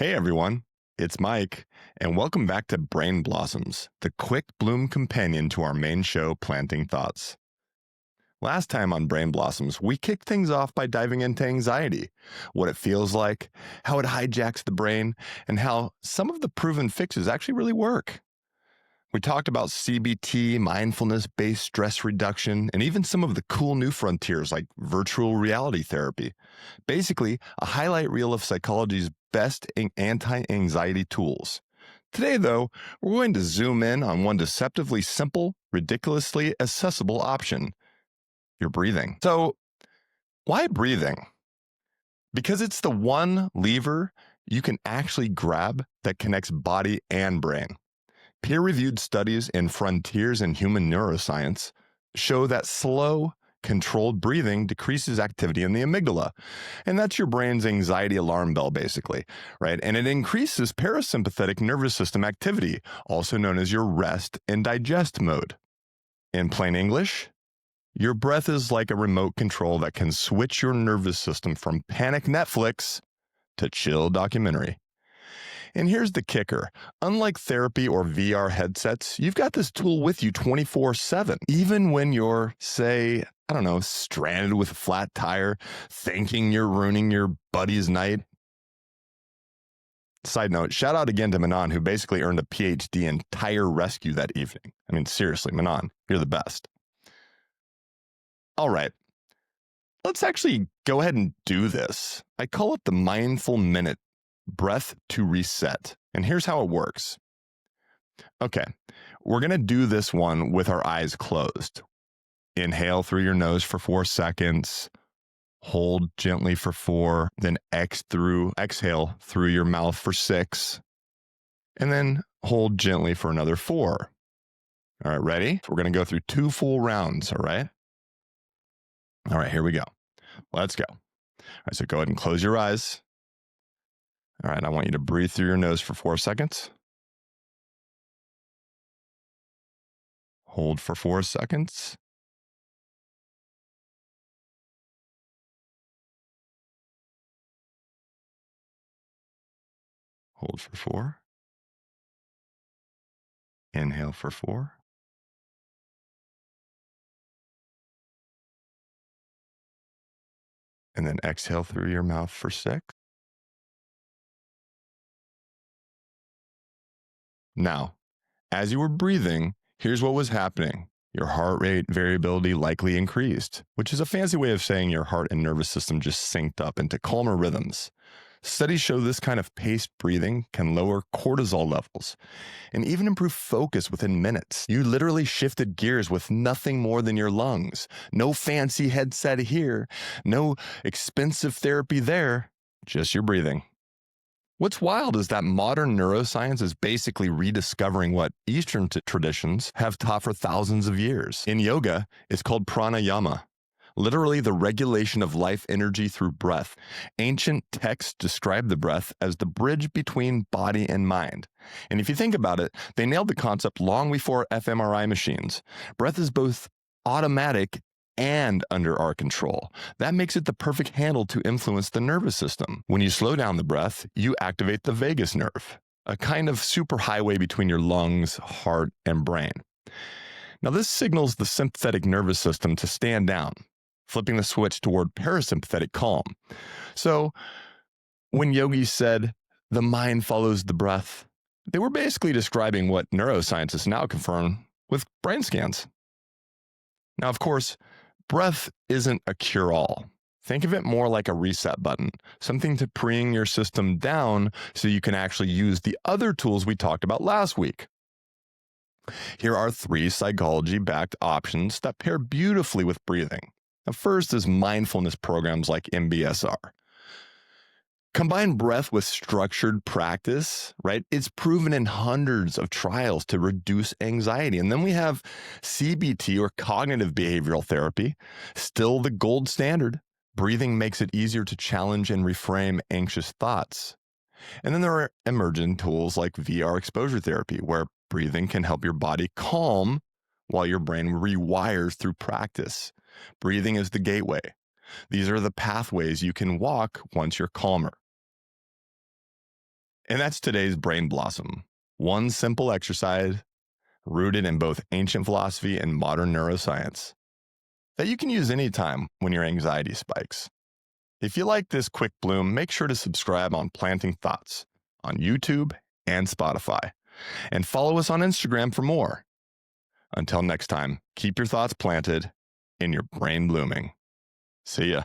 Hey everyone, it's Mike, and welcome back to Brain Blossoms, the quick bloom companion to our main show, Planting Thoughts. Last time on Brain Blossoms, we kicked things off by diving into anxiety, what it feels like, how it hijacks the brain, and how some of the proven fixes actually really work. We talked about CBT, mindfulness based stress reduction, and even some of the cool new frontiers like virtual reality therapy. Basically, a highlight reel of psychology's best anti anxiety tools. Today, though, we're going to zoom in on one deceptively simple, ridiculously accessible option your breathing. So, why breathing? Because it's the one lever you can actually grab that connects body and brain. Peer reviewed studies in Frontiers in Human Neuroscience show that slow, controlled breathing decreases activity in the amygdala. And that's your brain's anxiety alarm bell, basically, right? And it increases parasympathetic nervous system activity, also known as your rest and digest mode. In plain English, your breath is like a remote control that can switch your nervous system from panic Netflix to chill documentary. And here's the kicker. Unlike therapy or VR headsets, you've got this tool with you 24/7. Even when you're, say, I don't know, stranded with a flat tire, thinking you're ruining your buddy's night. Side note, shout out again to Manon, who basically earned a PhD in tire rescue that evening. I mean, seriously, Manon, you're the best. All right, let's actually go ahead and do this. I call it the mindful minute, breath to reset. And here's how it works. Okay, we're going to do this one with our eyes closed. Inhale through your nose for 4 seconds, hold gently for 4, then exhale through your mouth for 6, and then hold gently for another 4. All right, ready? So we're going to go through 2 full rounds, all right? All right, here we go. Let's go. All right, so go ahead and close your eyes. All right, I want you to breathe through your nose for 4 seconds. Hold for 4 seconds. Hold for 4. Inhale for 4. And then exhale through your mouth for 6. Now, as you were breathing, here's what was happening. Your heart rate variability likely increased, which is a fancy way of saying your heart and nervous system just synced up into calmer rhythms. Studies show this kind of paced breathing can lower cortisol levels and even improve focus within minutes. You literally shifted gears with nothing more than your lungs. No fancy headset here, no expensive therapy there, just your breathing. What's wild is that modern neuroscience is basically rediscovering what Eastern traditions have taught for thousands of years. In yoga, it's called pranayama, literally the regulation of life energy through breath. Ancient texts describe the breath as the bridge between body and mind. And if you think about it, they nailed the concept long before fMRI machines. Breath is both automatic and under our control. That makes it the perfect handle to influence the nervous system. When you slow down the breath, you activate the vagus nerve, a kind of superhighway between your lungs, heart, and brain. Now, this signals the sympathetic nervous system to stand down, flipping the switch toward parasympathetic calm. So, when yogis said, the mind follows the breath, they were basically describing what neuroscientists now confirm with brain scans. Now, of course, breath isn't a cure-all. Think of it more like a reset button, something to bring your system down so you can actually use the other tools we talked about last week. Here are 3 psychology-backed options that pair beautifully with breathing. The first is mindfulness programs like MBSR. Combine breath with structured practice, right? It's proven in hundreds of trials to reduce anxiety. And then we have CBT or cognitive behavioral therapy, still the gold standard. Breathing makes it easier to challenge and reframe anxious thoughts. And then there are emergent tools like VR exposure therapy, where breathing can help your body calm while your brain rewires through practice. Breathing is the gateway. These are the pathways you can walk once you're calmer. And that's today's Brain Blossom. One simple exercise rooted in both ancient philosophy and modern neuroscience that you can use anytime when your anxiety spikes. If you like this quick bloom, make sure to subscribe on Planting Thoughts on YouTube and Spotify, and follow us on Instagram for more. Until next time, keep your thoughts planted and your brain blooming. See ya.